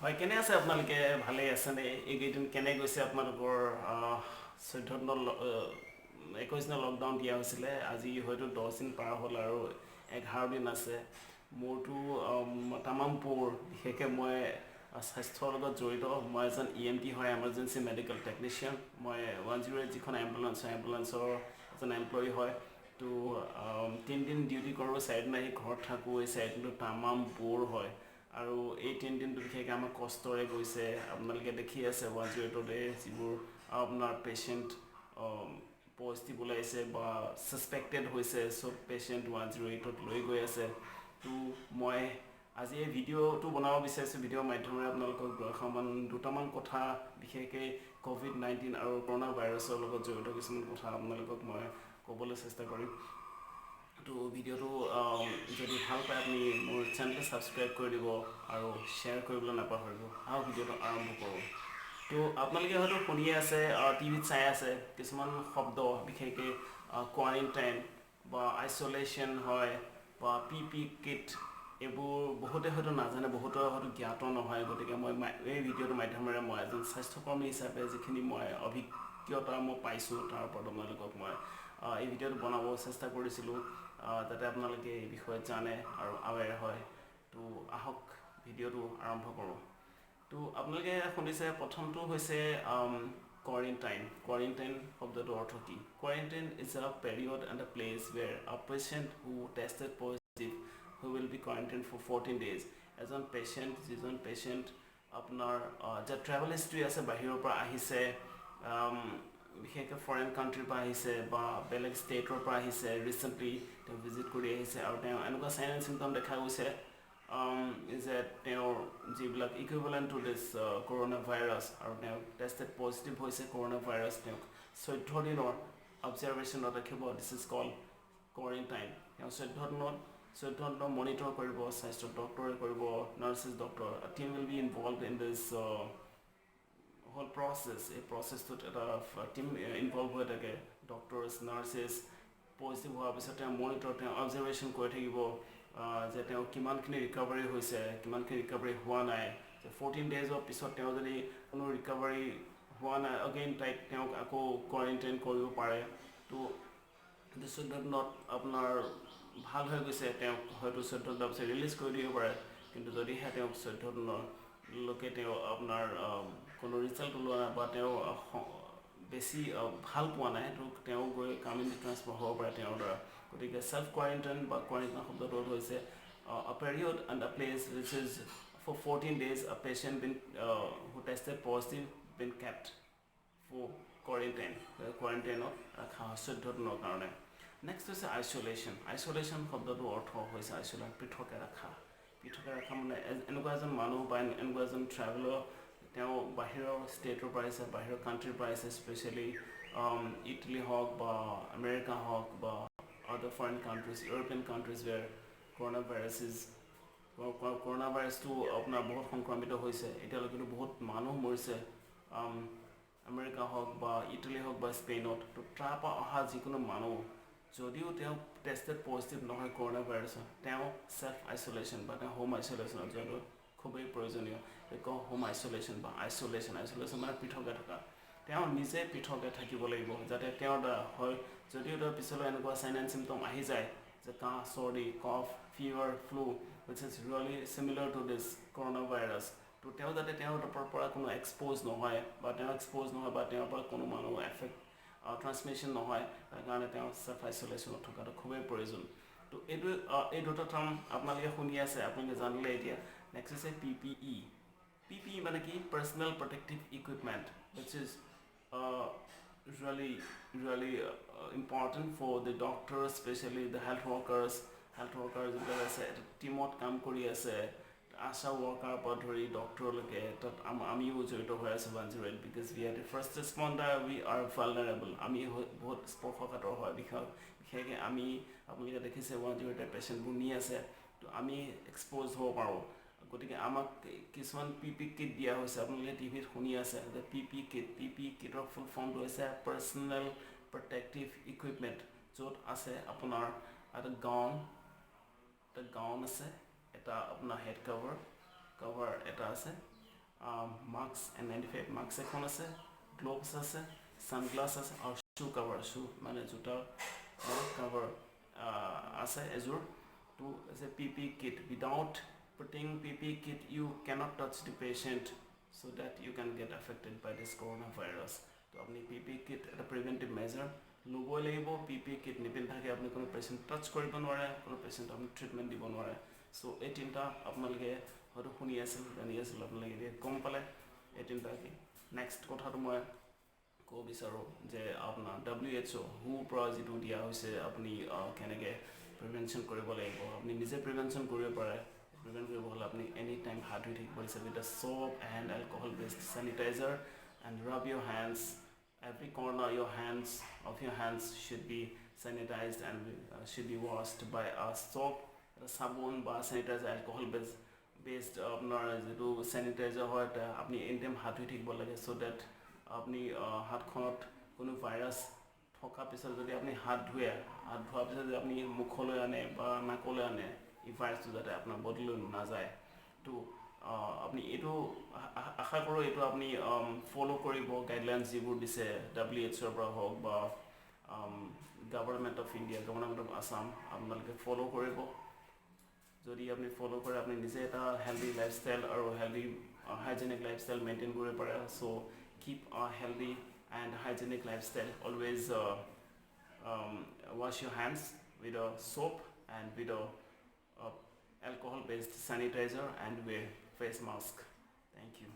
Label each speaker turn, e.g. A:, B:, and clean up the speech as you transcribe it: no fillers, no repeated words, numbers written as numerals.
A: হয় কেনে আছে আপোনালোকে ভালে আছে নে এইকেইদিন কেনে গৈছে আপোনালোকৰ 21 দিনৰ লকডাউন দিয়া হৈছিলে আজি হয়তো 10 দিন পাৰ হ'ল আৰু 11 দিন আছে মোৰতো তামাম পোৰ বিশেষকৈ মই স্বাস্থ্যৰ লগত জড়িত মই এজন EMT হয় এমাৰ্জেঞ্চি মেডিকেল টেকনিচিয়ান মই 108 যিখন এম্বুলেঞ্চৰ এজন এমপ্লয়ী হয় তো 3 দিন ডিউটি কৰোঁ 4 দিন আহি ঘৰত থাকোঁ এই 4 দিনটো তামাম বোৰ হয় আৰু এই 3 দিনটো বিশেষকৈ আমাৰ কষ্টৰে গৈছে আপোনালোকে দেখি আছে 108তে যিবোৰ আপোনাৰ পেচেণ্ট পজিটিভ ওলাইছে বা ছাছপেক্টেড হৈছে চব পেচেণ্ট 108ত লৈ গৈ আছে তো মই আজি এই ভিডিঅ'টো বনাব বিচাৰিছোঁ ভিডিঅ'ৰ মাধ্যমেৰে আপোনালোকক দুটামান কথা বিশেষকৈ COVID-19 আৰু কৰোণা ভাইৰাছৰ লগত জড়িত কিছুমান কথা আপোনালোকক মই ক'বলৈ চেষ্টা কৰিম তো ভিডিঅ'টো যদি ভাল পায় আপুনি মোৰ চেনেলটো ছাবস্ক্ৰাইব কৰি দিব আৰু শ্বেয়াৰ কৰিবলৈ নাপাহৰিব আৰু ভিডিঅ'টো আৰম্ভ কৰোঁ তো আপোনালোকে হয়তো শুনিয়ে আছে টিভিত চাই আছে কিছুমান শব্দ বিশেষকৈ কোৱাৰেণ্টাইন বা আইচলেশ্যন হয় বা PPE কিট এইবোৰ বহুতে হয়তো নাজানে বহুতৰ হয়তো জ্ঞাত নহয় গতিকে মই এই ভিডিঅ'টোৰ মাধ্যমেৰে মই এজন স্বাস্থ্যকৰ্মী হিচাপে যিখিনি মই অভিজ্ঞতা মই পাইছোঁ তাৰ ওপৰত আপোনালোকক মই এই ভিডিঅ'টো বনাব চেষ্টা কৰিছিলোঁ যাতে আপোনালোকে এই বিষয়ে জানে আৰু আৱেৰ হয় তো আহক ভিডিঅ'টো আৰম্ভ কৰোঁ তো আপোনালোকে শুনিছে প্ৰথমটো হৈছে কোৱাৰেণ্টাইন শব্দটোৰ অৰ্থ কি quarantine is a period and আ প্লেচ ৱেৰ আ patient who tested positive who will be quarantined for 14 days যিজন পেচেণ্ট আপোনাৰ যে ট্ৰেভেল হিষ্ট্ৰী আছে বাহিৰৰ পৰা আহিছে বিশেষকৈ ফৰেন কাণ্ট্ৰিৰ পৰা আহিছে বা বেলেগ ষ্টেটৰ পৰা আহিছে ৰিচেণ্টলি তেওঁ ভিজিট কৰি আহিছে আৰু তেওঁ এনেকুৱা চাইন এণ্ড চিমটম দেখা গৈছে যে তেওঁৰ যিবিলাক equivalent two this corona virus আৰু তেওঁ টেষ্টেড পজিটিভ হৈছে কৰোণা ভাইৰাছ তেওঁক 14 দিনৰ অবজাৰভেশ্যনত ৰাখিব দিছ ইজ কল কোৱাৰেণ্টাইন তেওঁ 14 দিনৰ মনিটৰ কৰিব স্বাস্থ্য ডক্টৰে কৰিব nurses doctor team will be involve in this whole process এই প্ৰচেছটোত এটা টিম ইনভলভ হৈ থাকে ডক্টৰছ নাৰ্ছেছ পজিটিভ হোৱাৰ পিছত তেওঁ মনিটৰ তেওঁ অবজাৰভেশ্যন কৰি থাকিব যে তেওঁ কিমানখিনি ৰিকভাৰী হৈছে কিমানখিনি ৰিকভাৰী হোৱা নাই যে 14 ডেজৰ পিছত তেওঁ যদি কোনো ৰিকভাৰী হোৱা নাই অগেইন তেওঁক আকৌ কোৱাৰেণ্টাইন কৰিব পাৰে তো 14 দিনত আপোনাৰ ভাল হৈ গৈছে তেওঁক হয়তো 14 দিনৰ পিছত ৰিলিজ কৰি দিব পাৰে কিন্তু যদিহে তেওঁক 14 দিনলৈকে তেওঁ আপোনাৰ কোনো ৰিজাল্ট ওলোৱা নাই বা তেওঁ বেছি ভাল পোৱা নাই তো তেওঁ গৈ কমিউনিটি ট্ৰান্সফাৰ হ'ব পাৰে তেওঁৰ দ্বাৰা গতিকে চেল্ফ কোৱাৰেণ্টাইন বা কোৱাৰেণ্টাইন শব্দটো হৈছে a period and a place which is for 14 days a patient been who tested positive been kept for quarantineত ৰখা 14 দিনৰ কাৰণে নেক্সট হৈছে আইচলেশ্যন শব্দটোৰ অৰ্থ হৈছে পৃথকে ৰখা মানে এনেকুৱা এজন মানুহ বা এনেকুৱা এজন ট্ৰেভেলাৰ তেওঁ বাহিৰৰ ষ্টেটৰ পৰা আহিছে বাহিৰৰ কাণ্ট্ৰিৰ পৰা আহিছে স্পেচিয়েলি ইটালী হওক বা আমেৰিকা হওক বা other foreign countries European countries where corona ভাইৰাছটো আপোনাৰ বহুত সংক্ৰমিত হৈছে এতিয়ালৈকেতো বহুত মানুহ মৰিছে আমেৰিকা হওক বা ইটালী হওক বা স্পেইনত তো তাৰ পৰা অহা যিকোনো মানুহ যদিও তেওঁ টেষ্টেড পজিটিভ নহয় কৰোণা ভাইৰাছৰ তেওঁ চেল্ফ আইচলেশ্যন বা তেওঁ হোম আইচলেশ্যনত যোৱাটো খুবেই প্ৰয়োজনীয় হোম আইচলেশ্যন বা আইচলেশ্যন মানে পৃথকে থকা তেওঁ নিজে পৃথকে থাকিব লাগিব যাতে তেওঁৰ দ্বাৰা হয় যদিও তাৰ পিছলৈ এনেকুৱা চাইন এণ্ড চিমটম আহি যায় যে কাহ চৰ্দি cough fever flu which is really similar to this corona virus তো তেওঁ যাতে তেওঁৰ পৰা কোনো এক্সপ'জ নহয় বা তেওঁৰ পৰা কোনো মানুহ ট্ৰান্সমিশ্যন নহয় তাৰ কাৰণে তেওঁ চেল্ফ আইচলেশ্যনত থকাটো খুবেই প্ৰয়োজন তো এই দুটা টাৰ্ম আপোনালোকে শুনি আছে আপোনালোকে জানিলে এতিয়া নেক্সট হৈছে PPE মানে কি personal protective equipment which is really important for the doctors especially the health workers যিবিলাক আছে এটা টিমত কাম কৰি আছে আশা ৱৰ্কাৰ পৰা ধৰি ডক্টৰলৈকে তাত আমিও জড়িত হৈ আছোঁ 108 because we are the first responder we are vulnerable আমি বহুত স্পৰ্শকাতৰ হয় বিশেষকৈ আমি আপোনালোকে দেখিছে 108 পেচেণ্টবোৰ নি আছে তো আমি এক্সপ'জ হ'ব পাৰোঁ গতিকে আমাক কিছুমান PPE কিট দিয়া হৈছে আপোনালোকে টিভিত শুনি আছে যে PPE কিটৰ ফুল ফৰ্মটো হৈছে পাৰ্চনেল প্ৰটেক্টিভ ইকুইপমেণ্ট য'ত আছে আপোনাৰ এটা গাউন আছে এটা আপোনাৰ হেড কভাৰ এটা আছে মাস্ক N95 মাস্ক এখন আছে, গ্লোভছ আছে, ছানগ্লাছ আছে আৰু শ্বু কভাৰ, শ্বু মানে জোতাৰ কভাৰ আছে এযোৰ। To as a PPE kit. Without putting PPE kit, you cannot touch the patient so that you can get affected by this coronavirus. তো আপনি PPE kit এটা প্ৰিভেণ্টিভ মেজাৰ ল'বই লাগিব। PPE kit নিপিন্ধাকৈ আপুনি কোনো পেচেণ্ট টাচ কৰিব নোৱাৰে, কোনো পেচেণ্ট আপুনি ট্ৰিটমেণ্ট দিব নোৱাৰে। চ' এই তিনিটা আপোনালোকে হয়তো শুনি আছিল, জানি আছিল, আপোনালোকে এতিয়া গম পালে এই তিনিটা কি। নেক্সট কথাটো মই ক'ব বিচাৰোঁ যে আপোনাৰ WHO পৰা যিটো দিয়া হৈছে আপুনি কেনেকৈ প্ৰিভেনশ্যন কৰিব লাগিব, আপুনি নিজে প্ৰিভেনশ্যন কৰিব পাৰে। প্ৰিভেণ্ট কৰিব হ'লে আপুনি এনি টাইম হাত ধুই থাকিব লাগিছে with the soap and alcohol based sanitizer and rub your hands, every corner of your hands should be sanitized and should be washed by a soap, চাবোন বা sanitizer alcohol based আপোনাৰ যিটো sanitizer হয় আপুনি এনি টাইম হাত ধুই থাকিব লাগে so that আপুনি হাতখনত কোনো ভাইৰাছ থকাৰ পিছত যদি আপুনি হাত ধোৱাৰ পিছত যদি আপুনি মুখলৈ আনে বা নাকলৈ আনে এই ভাইৰাছটো যাতে আপোনাৰ বডিলৈ নাযায়। তো আপুনি এইটো আশা কৰোঁ এইটো আপুনি ফ'ল' কৰিব গাইডলাইনছ যিবোৰ দিছে WHO পৰা হওক বা government of India, government of Assam, আপোনালোকে ফ'ল' কৰিব। যদি আপুনি ফ'ল' কৰে আপুনি নিজে এটা হেল্ডি লাইফষ্টাইল আৰু হেল্ডি হাইজেনিক লাইফষ্টাইল মেইনটেইন কৰিব পাৰে। চ' keep a healthy and hygienic lifestyle. Always wash your hands with a soap and with a alcohol based sanitizer and wear face mask. Thank you.